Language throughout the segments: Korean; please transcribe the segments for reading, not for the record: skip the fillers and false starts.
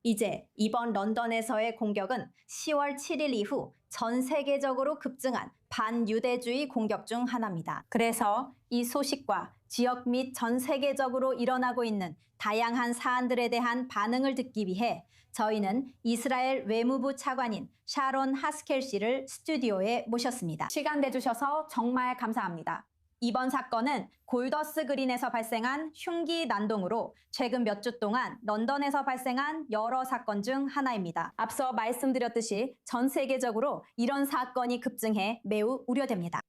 이제 이번 런던에서의 공격은 10월 7일 이후 전 세계적으로 급증한 반유대주의 공격 중 하나입니다. 그래서 이 소식과 지역 및 전 세계적으로 일어나고 있는 다양한 사안들에 대한 반응을 듣기 위해 저희는 이스라엘 외무부 차관인 샤론 하스켈 씨를 스튜디오에 모셨습니다. 시간 내주셔서 정말 감사합니다. 이번 사건은 골더스 그린에서 발생한 흉기 난동으로 최근 몇 주 동안 런던에서 발생한 여러 사건 중 하나입니다. 앞서 말씀드렸듯이 전 세계적으로 이런 사건이 급증해 매우 우려됩니다.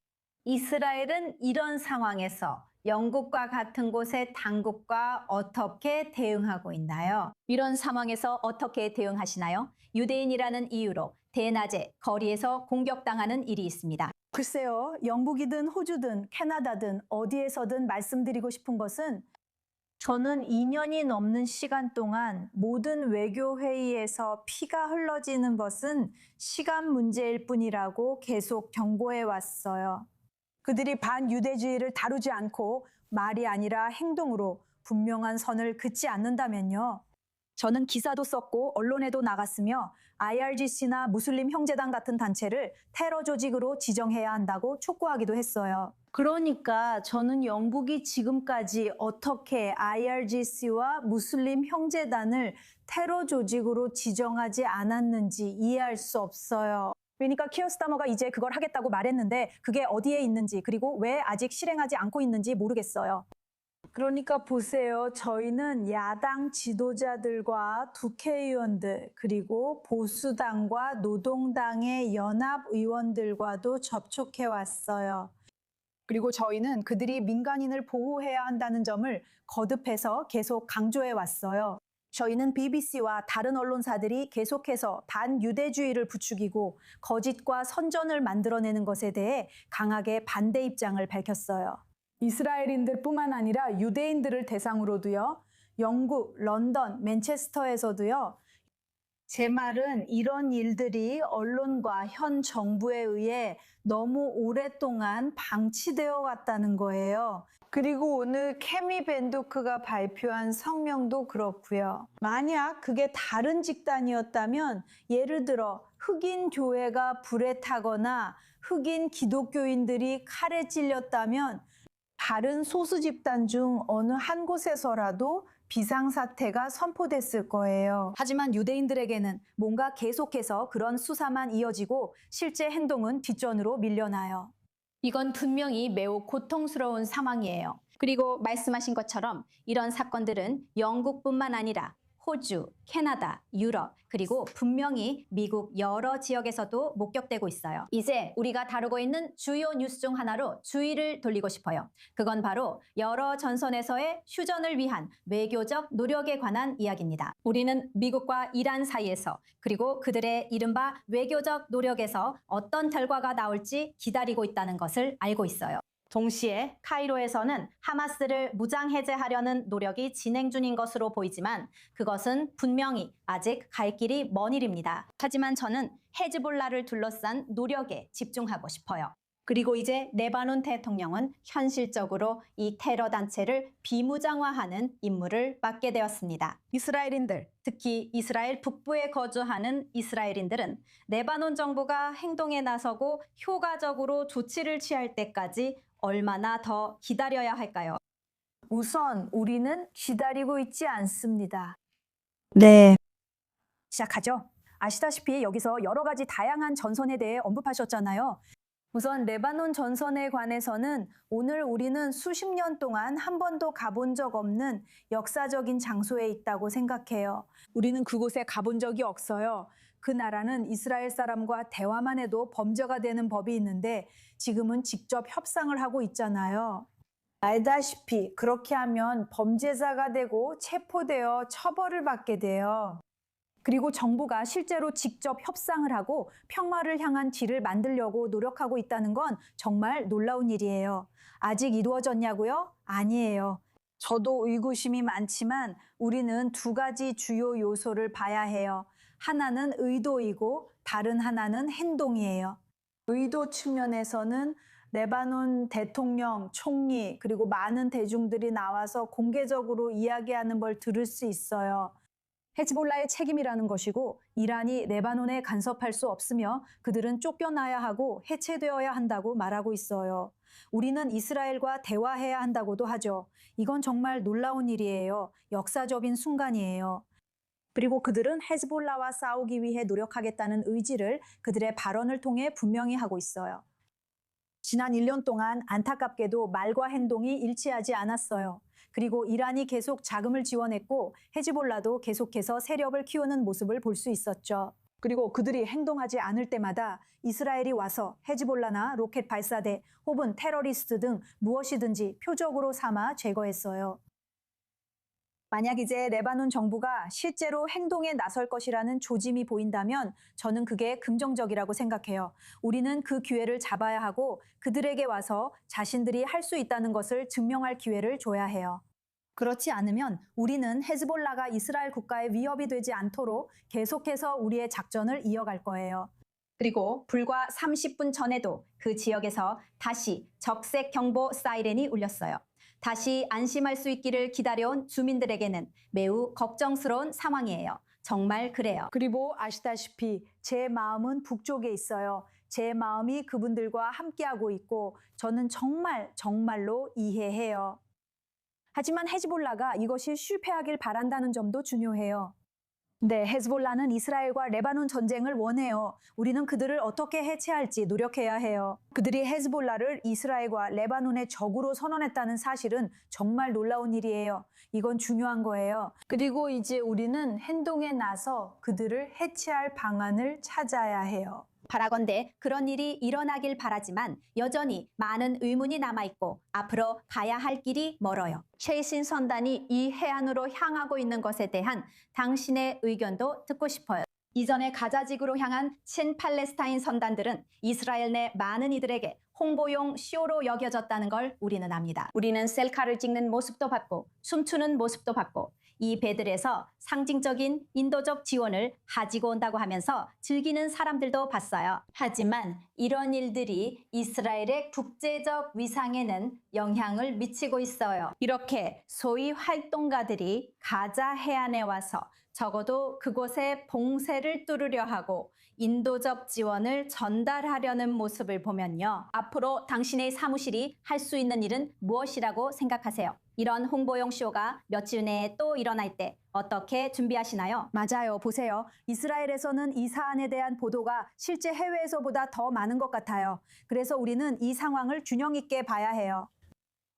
이스라엘은 이런 상황에서 영국과 같은 곳의 당국과 어떻게 대응하고 있나요? 이런 상황에서 어떻게 대응하시나요? 유대인이라는 이유로 대낮에 거리에서 공격당하는 일이 있습니다. 글쎄요, 영국이든 호주든 캐나다든 어디에서든 말씀드리고 싶은 것은 저는 2년이 넘는 시간 동안 모든 외교회의에서 피가 흘러지는 것은 시간 문제일 뿐이라고 계속 경고해 왔어요. 그들이 반유대주의를 다루지 않고 말이 아니라 행동으로 분명한 선을 긋지 않는다면요. 저는 기사도 썼고 언론에도 나갔으며 IRGC나 무슬림 형제당 같은 단체를 테러 조직으로 지정해야 한다고 촉구하기도 했어요. 그러니까 저는 영국이 지금까지 어떻게 IRGC와 무슬림 형제단을 테러 조직으로 지정하지 않았는지 이해할 수 없어요. 그러니까 키어 스타머가 이제 그걸 하겠다고 말했는데 그게 어디에 있는지 그리고 왜 아직 실행하지 않고 있는지 모르겠어요. 그러니까 보세요. 저희는 야당 지도자들과 국회의원들 그리고 보수당과 노동당의 연합의원들과도 접촉해 왔어요. 그리고 저희는 그들이 민간인을 보호해야 한다는 점을 거듭해서 계속 강조해 왔어요. 저희는 BBC와 다른 언론사들이 계속해서 반유대주의를 부추기고 거짓과 선전을 만들어내는 것에 대해 강하게 반대 입장을 밝혔어요. 이스라엘인들뿐만 아니라 유대인들을 대상으로도요. 영국, 런던, 맨체스터에서도요. 제 말은 이런 일들이 언론과 현 정부에 의해 너무 오랫동안 방치되어 왔다는 거예요. 그리고 오늘 케미 벤도크가 발표한 성명도 그렇고요. 만약 그게 다른 집단이었다면 예를 들어 흑인 교회가 불에 타거나 흑인 기독교인들이 칼에 찔렸다면 다른 소수 집단 중 어느 한 곳에서라도 비상사태가 선포됐을 거예요. 하지만 유대인들에게는 뭔가 계속해서 그런 수사만 이어지고 실제 행동은 뒷전으로 밀려나요. 이건 분명히 매우 고통스러운 상황이에요. 그리고 말씀하신 것처럼 이런 사건들은 영국뿐만 아니라 호주, 캐나다, 유럽, 그리고 분명히 미국 여러 지역에서도 목격되고 있어요. 이제 우리가 다루고 있는 주요 뉴스 중 하나로 주의를 돌리고 싶어요. 그건 바로 여러 전선에서의 휴전을 위한 외교적 노력에 관한 이야기입니다. 우리는 미국과 이란 사이에서 그리고 그들의 이른바 외교적 노력에서 어떤 결과가 나올지 기다리고 있다는 것을 알고 있어요. 동시에 카이로에서는 하마스를 무장해제하려는 노력이 진행 중인 것으로 보이지만 그것은 분명히 아직 갈 길이 먼 일입니다. 하지만 저는 헤즈볼라를 둘러싼 노력에 집중하고 싶어요. 그리고 이제 레바논 대통령은 현실적으로 이 테러 단체를 비무장화하는 임무를 맡게 되었습니다. 이스라엘인들, 특히 이스라엘 북부에 거주하는 이스라엘인들은 레바논 정부가 행동에 나서고 효과적으로 조치를 취할 때까지 얼마나 더 기다려야 할까요? 우선 우리는 기다리고 있지 않습니다. 네. 시작하죠. 아시다시피 여기서 여러 가지 다양한 전선에 대해 언급하셨잖아요. 우선 레바논 전선에 관해서는 오늘 우리는 수십 년 동안 한 번도 가본 적 없는 역사적인 장소에 있다고 생각해요. 우리는 그곳에 가본 적이 없어요. 그 나라는 이스라엘 사람과 대화만 해도 범죄가 되는 법이 있는데 지금은 직접 협상을 하고 있잖아요. 알다시피 그렇게 하면 범죄자가 되고 체포되어 처벌을 받게 돼요. 그리고 정부가 실제로 직접 협상을 하고 평화를 향한 길을 만들려고 노력하고 있다는 건 정말 놀라운 일이에요. 아직 이루어졌냐고요? 아니에요. 저도 의구심이 많지만 우리는 두 가지 주요 요소를 봐야 해요. 하나는 의도이고 다른 하나는 행동이에요. 의도 측면에서는 레바논 대통령, 총리, 그리고 많은 대중들이 나와서 공개적으로 이야기하는 걸 들을 수 있어요. 헤즈볼라의 책임이라는 것이고 이란이 레바논에 간섭할 수 없으며 그들은 쫓겨나야 하고 해체되어야 한다고 말하고 있어요. 우리는 이스라엘과 대화해야 한다고도 하죠. 이건 정말 놀라운 일이에요. 역사적인 순간이에요. 그리고 그들은 헤즈볼라와 싸우기 위해 노력하겠다는 의지를 그들의 발언을 통해 분명히 하고 있어요. 지난 1년 동안 안타깝게도 말과 행동이 일치하지 않았어요. 그리고 이란이 계속 자금을 지원했고 헤즈볼라도 계속해서 세력을 키우는 모습을 볼 수 있었죠. 그리고 그들이 행동하지 않을 때마다 이스라엘이 와서 헤즈볼라나 로켓 발사대 혹은 테러리스트 등 무엇이든지 표적으로 삼아 제거했어요. 만약 이제 레바논 정부가 실제로 행동에 나설 것이라는 조짐이 보인다면 저는 그게 긍정적이라고 생각해요. 우리는 그 기회를 잡아야 하고 그들에게 와서 자신들이 할 수 있다는 것을 증명할 기회를 줘야 해요. 그렇지 않으면 우리는 헤즈볼라가 이스라엘 국가에 위협이 되지 않도록 계속해서 우리의 작전을 이어갈 거예요. 그리고 불과 30분 전에도 그 지역에서 다시 적색 경보 사이렌이 울렸어요. 다시 안심할 수 있기를 기다려온 주민들에게는 매우 걱정스러운 상황이에요. 정말 그래요. 그리고 아시다시피 제 마음은 북쪽에 있어요. 제 마음이 그분들과 함께하고 있고 저는 정말로 이해해요. 하지만 헤즈볼라가 이것이 실패하길 바란다는 점도 중요해요. 네, 헤즈볼라는 이스라엘과 레바논 전쟁을 원해요. 우리는 그들을 어떻게 해체할지 노력해야 해요. 그들이 헤즈볼라를 이스라엘과 레바논의 적으로 선언했다는 사실은 정말 놀라운 일이에요. 이건 중요한 거예요. 그리고 이제 우리는 행동에 나서 그들을 해체할 방안을 찾아야 해요. 바라건대 그런 일이 일어나길 바라지만 여전히 많은 의문이 남아있고 앞으로 가야 할 길이 멀어요. 최신 선단이 이 해안으로 향하고 있는 것에 대한 당신의 의견도 듣고 싶어요. 이전에 가자지구로 향한 친팔레스타인 선단들은 이스라엘 내 많은 이들에게 홍보용 쇼로 여겨졌다는 걸 우리는 압니다. 우리는 셀카를 찍는 모습도 봤고 춤추는 모습도 봤고 이 배들에서 상징적인 인도적 지원을 가지고 온다고 하면서 즐기는 사람들도 봤어요. 하지만 이런 일들이 이스라엘의 국제적 위상에는 영향을 미치고 있어요. 이렇게 소위 활동가들이 가자 해안에 와서 적어도 그곳에 봉쇄를 뚫으려 하고 인도적 지원을 전달하려는 모습을 보면요. 앞으로 당신의 사무실이 할 수 있는 일은 무엇이라고 생각하세요? 이런 홍보용 쇼가 며칠 내에 또 일어날 때 어떻게 준비하시나요? 맞아요. 보세요. 이스라엘에서는 이 사안에 대한 보도가 실제 해외에서보다 더 많은 것 같아요. 그래서 우리는 이 상황을 균형 있게 봐야 해요.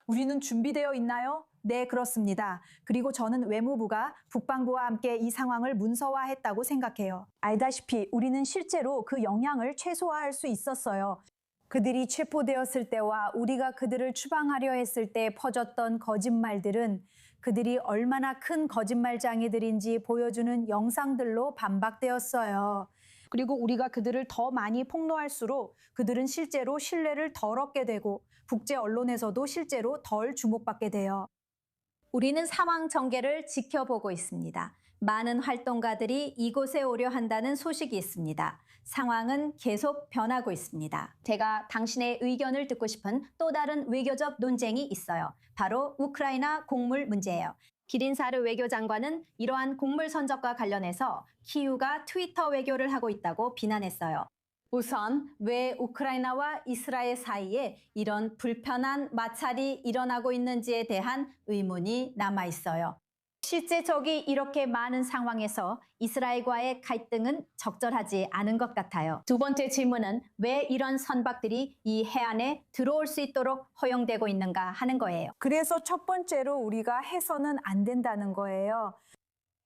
우리는 준비되어 있나요? 네, 그렇습니다. 그리고 저는 외무부가 국방부와 함께 이 상황을 문서화했다고 생각해요. 알다시피 우리는 실제로 그 영향을 최소화할 수 있었어요. 그들이 체포되었을 때와 우리가 그들을 추방하려 했을 때 퍼졌던 거짓말들은 그들이 얼마나 큰 거짓말장이들인지 보여주는 영상들로 반박되었어요. 그리고 우리가 그들을 더 많이 폭로할수록 그들은 실제로 신뢰를 덜 얻게 되고 국제 언론에서도 실제로 덜 주목받게 돼요. 우리는 상황 전개를 지켜보고 있습니다. 많은 활동가들이 이곳에 오려 한다는 소식이 있습니다. 상황은 계속 변하고 있습니다. 제가 당신의 의견을 듣고 싶은 또 다른 외교적 논쟁이 있어요. 바로 우크라이나 곡물 문제예요. 기린사르 외교장관은 이러한 곡물 선적과 관련해서 키우가 트위터 외교를 하고 있다고 비난했어요. 우선 왜 우크라이나와 이스라엘 사이에 이런 불편한 마찰이 일어나고 있는지에 대한 의문이 남아 있어요. 실제 적이 이렇게 많은 상황에서 이스라엘과의 갈등은 적절하지 않은 것 같아요. 두 번째 질문은 왜 이런 선박들이 이 해안에 들어올 수 있도록 허용되고 있는가 하는 거예요. 그래서 첫 번째로 우리가 해서는 안 된다는 거예요.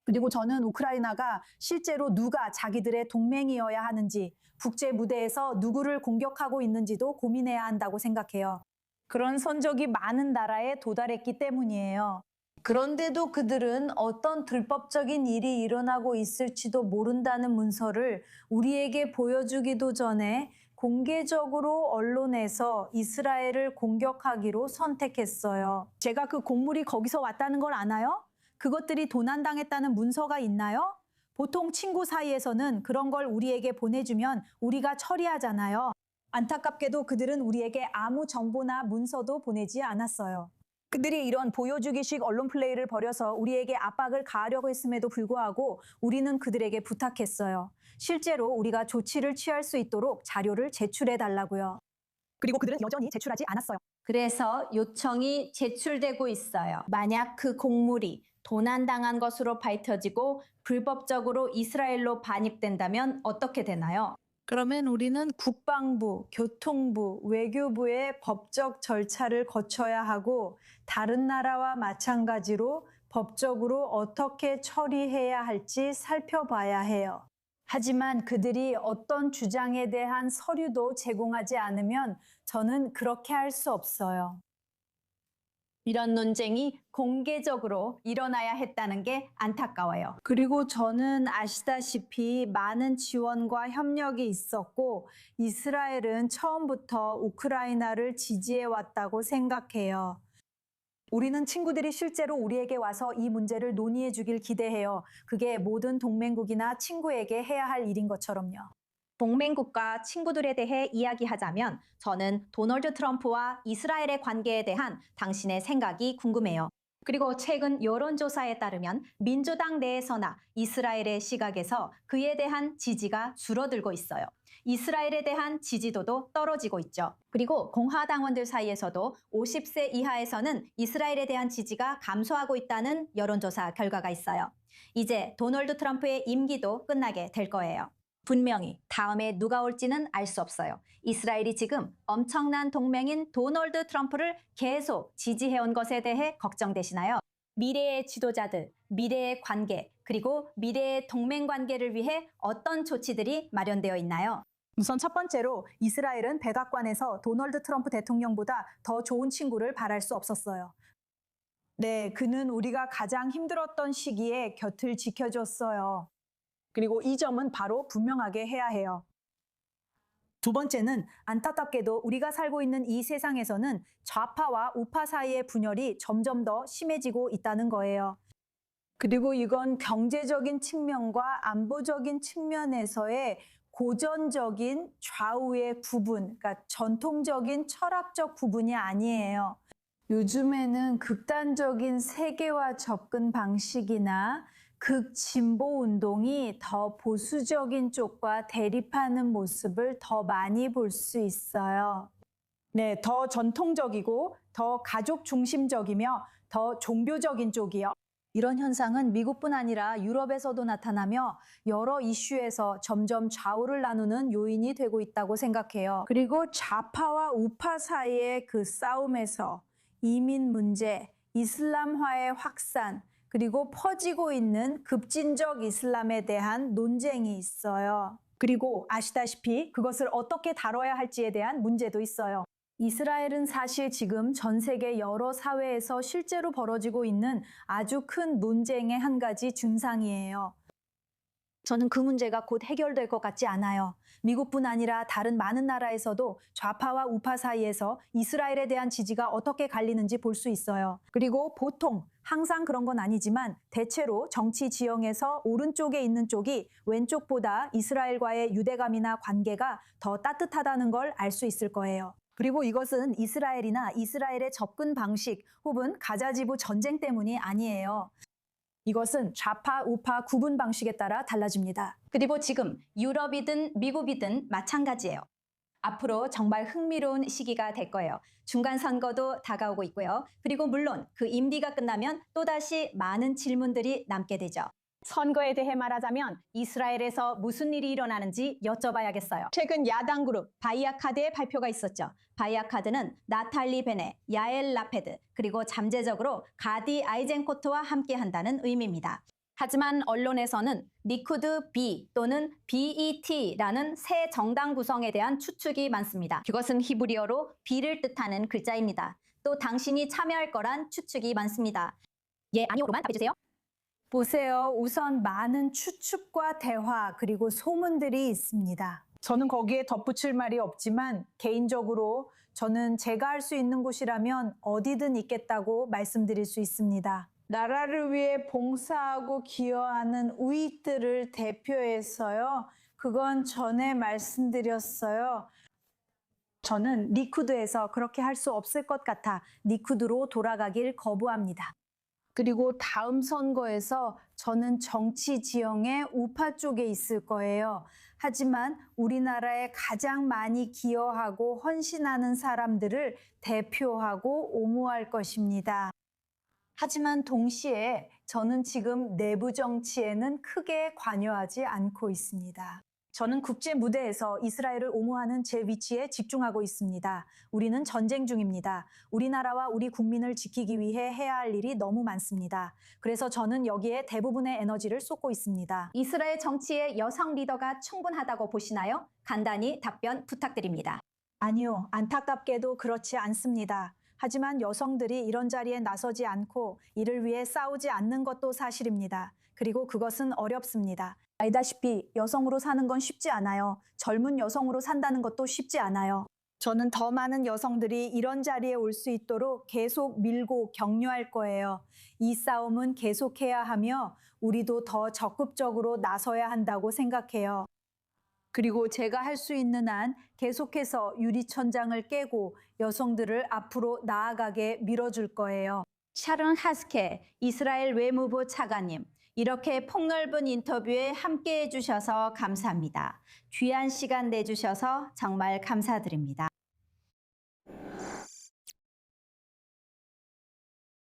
그리고 저는 우크라이나가 실제로 누가 자기들의 동맹이어야 하는지, 국제 무대에서 누구를 공격하고 있는지도 고민해야 한다고 생각해요. 그런 선적이 많은 나라에 도달했기 때문이에요. 그런데도 그들은 어떤 불법적인 일이 일어나고 있을지도 모른다는 문서를 우리에게 보여주기도 전에 공개적으로 언론에서 이스라엘을 공격하기로 선택했어요. 제가 그 곡물이 거기서 왔다는 걸 아나요? 그것들이 도난당했다는 문서가 있나요? 보통 친구 사이에서는 그런 걸 우리에게 보내주면 우리가 처리하잖아요. 안타깝게도 그들은 우리에게 아무 정보나 문서도 보내지 않았어요. 그들이 이런 보여주기식 언론 플레이를 벌여서 우리에게 압박을 가하려고 했음에도 불구하고 우리는 그들에게 부탁했어요. 실제로 우리가 조치를 취할 수 있도록 자료를 제출해 달라고요. 그리고 그들은 여전히 제출하지 않았어요. 그래서 요청이 제출되고 있어요. 만약 그 곡물이 도난당한 것으로 밝혀지고 불법적으로 이스라엘로 반입된다면 어떻게 되나요? 그러면 우리는 국방부, 교통부, 외교부의 법적 절차를 거쳐야 하고 다른 나라와 마찬가지로 법적으로 어떻게 처리해야 할지 살펴봐야 해요. 하지만 그들이 어떤 주장에 대한 서류도 제공하지 않으면 저는 그렇게 할 수 없어요. 이런 논쟁이 공개적으로 일어나야 했다는 게 안타까워요. 그리고 저는 아시다시피 많은 지원과 협력이 있었고 이스라엘은 처음부터 우크라이나를 지지해 왔다고 생각해요. 우리는 친구들이 실제로 우리에게 와서 이 문제를 논의해 주길 기대해요. 그게 모든 동맹국이나 친구에게 해야 할 일인 것처럼요. 동맹국가 친구들에 대해 이야기하자면 저는 도널드 트럼프와 이스라엘의 관계에 대한 당신의 생각이 궁금해요. 그리고 최근 여론조사에 따르면 민주당 내에서나 이스라엘의 시각에서 그에 대한 지지가 줄어들고 있어요. 이스라엘에 대한 지지도도 떨어지고 있죠. 그리고 공화당원들 사이에서도 50세 이하에서는 이스라엘에 대한 지지가 감소하고 있다는 여론조사 결과가 있어요. 이제 도널드 트럼프의 임기도 끝나게 될 거예요. 분명히 다음에 누가 올지는 알 수 없어요. 이스라엘이 지금 엄청난 동맹인 도널드 트럼프를 계속 지지해온 것에 대해 걱정되시나요? 미래의 지도자들, 미래의 관계, 그리고 미래의 동맹 관계를 위해 어떤 조치들이 마련되어 있나요? 우선 첫 번째로 이스라엘은 백악관에서 도널드 트럼프 대통령보다 더 좋은 친구를 바랄 수 없었어요. 네, 그는 우리가 가장 힘들었던 시기에 곁을 지켜줬어요. 그리고 이 점은 바로 분명하게 해야 해요. 두 번째는 안타깝게도 우리가 살고 있는 이 세상에서는 좌파와 우파 사이의 분열이 점점 더 심해지고 있다는 거예요. 그리고 이건 경제적인 측면과 안보적인 측면에서의 고전적인 좌우의 구분, 그러니까 전통적인 철학적 구분이 아니에요. 요즘에는 극단적인 세계화 접근 방식이나 극진보 운동이 더 보수적인 쪽과 대립하는 모습을 더 많이 볼 수 있어요. 네, 더 전통적이고 더 가족 중심적이며 더 종교적인 쪽이요. 이런 현상은 미국뿐 아니라 유럽에서도 나타나며 여러 이슈에서 점점 좌우를 나누는 요인이 되고 있다고 생각해요. 그리고 좌파와 우파 사이의 그 싸움에서 이민 문제, 이슬람화의 확산, 그리고 퍼지고 있는 급진적 이슬람에 대한 논쟁이 있어요. 그리고 아시다시피 그것을 어떻게 다뤄야 할지에 대한 문제도 있어요. 이스라엘은 사실 지금 전 세계 여러 사회에서 실제로 벌어지고 있는 아주 큰 논쟁의 한 가지 증상이에요. 저는 그 문제가 곧 해결될 것 같지 않아요. 미국뿐 아니라 다른 많은 나라에서도 좌파와 우파 사이에서 이스라엘에 대한 지지가 어떻게 갈리는지 볼 수 있어요. 그리고 보통, 항상 그런 건 아니지만 대체로 정치 지형에서 오른쪽에 있는 쪽이 왼쪽보다 이스라엘과의 유대감이나 관계가 더 따뜻하다는 걸 알 수 있을 거예요. 그리고 이것은 이스라엘이나 이스라엘의 접근 방식 혹은 가자지구 전쟁 때문이 아니에요. 이것은 좌파, 우파 구분 방식에 따라 달라집니다. 그리고 지금 유럽이든 미국이든 마찬가지예요. 앞으로 정말 흥미로운 시기가 될 거예요. 중간선거도 다가오고 있고요. 그리고 물론 그 임기가 끝나면 또다시 많은 질문들이 남게 되죠. 선거에 대해 말하자면 이스라엘에서 무슨 일이 일어나는지 여쭤봐야겠어요. 최근 야당 그룹 바이아카드의 발표가 있었죠. 바이아카드는 나탈리 베네, 야엘 라페드, 그리고 잠재적으로 가디 아이젠코트와 함께 한다는 의미입니다. 하지만 언론에서는 리쿠드 B 또는 BET라는 새 정당 구성에 대한 추측이 많습니다. 그것은 히브리어로 B를 뜻하는 글자입니다. 또 당신이 참여할 거란 추측이 많습니다. 예, 아니오로만 답해주세요. 보세요. 우선 많은 추측과 대화 그리고 소문들이 있습니다. 저는 거기에 덧붙일 말이 없지만 개인적으로 저는 제가 할 수 있는 곳이라면 어디든 있겠다고 말씀드릴 수 있습니다. 나라를 위해 봉사하고 기여하는 우익들을 대표해서요. 그건 전에 말씀드렸어요. 저는 리쿠드에서 그렇게 할 수 없을 것 같아 리쿠드로 돌아가길 거부합니다. 그리고 다음 선거에서 저는 정치 지형의 우파 쪽에 있을 거예요. 하지만 우리나라에 가장 많이 기여하고 헌신하는 사람들을 대표하고 옹호할 것입니다. 하지만 동시에 저는 지금 내부 정치에는 크게 관여하지 않고 있습니다. 저는 국제 무대에서 이스라엘을 옹호하는 제 위치에 집중하고 있습니다. 우리는 전쟁 중입니다. 우리나라와 우리 국민을 지키기 위해 해야 할 일이 너무 많습니다. 그래서 저는 여기에 대부분의 에너지를 쏟고 있습니다. 이스라엘 정치에 여성 리더가 충분하다고 보시나요? 간단히 답변 부탁드립니다. 아니요, 안타깝게도 그렇지 않습니다. 하지만 여성들이 이런 자리에 나서지 않고 이를 위해 싸우지 않는 것도 사실입니다. 그리고 그것은 어렵습니다. 알다시피 여성으로 사는 건 쉽지 않아요. 젊은 여성으로 산다는 것도 쉽지 않아요. 저는 더 많은 여성들이 이런 자리에 올 수 있도록 계속 밀고 격려할 거예요. 이 싸움은 계속해야 하며 우리도 더 적극적으로 나서야 한다고 생각해요. 그리고 제가 할 수 있는 한 계속해서 유리천장을 깨고 여성들을 앞으로 나아가게 밀어줄 거예요. 샤론 하스케 이스라엘 외무부 차관님, 이렇게 폭넓은 인터뷰에 함께해 주셔서 감사합니다. 귀한 시간 내주셔서 정말 감사드립니다.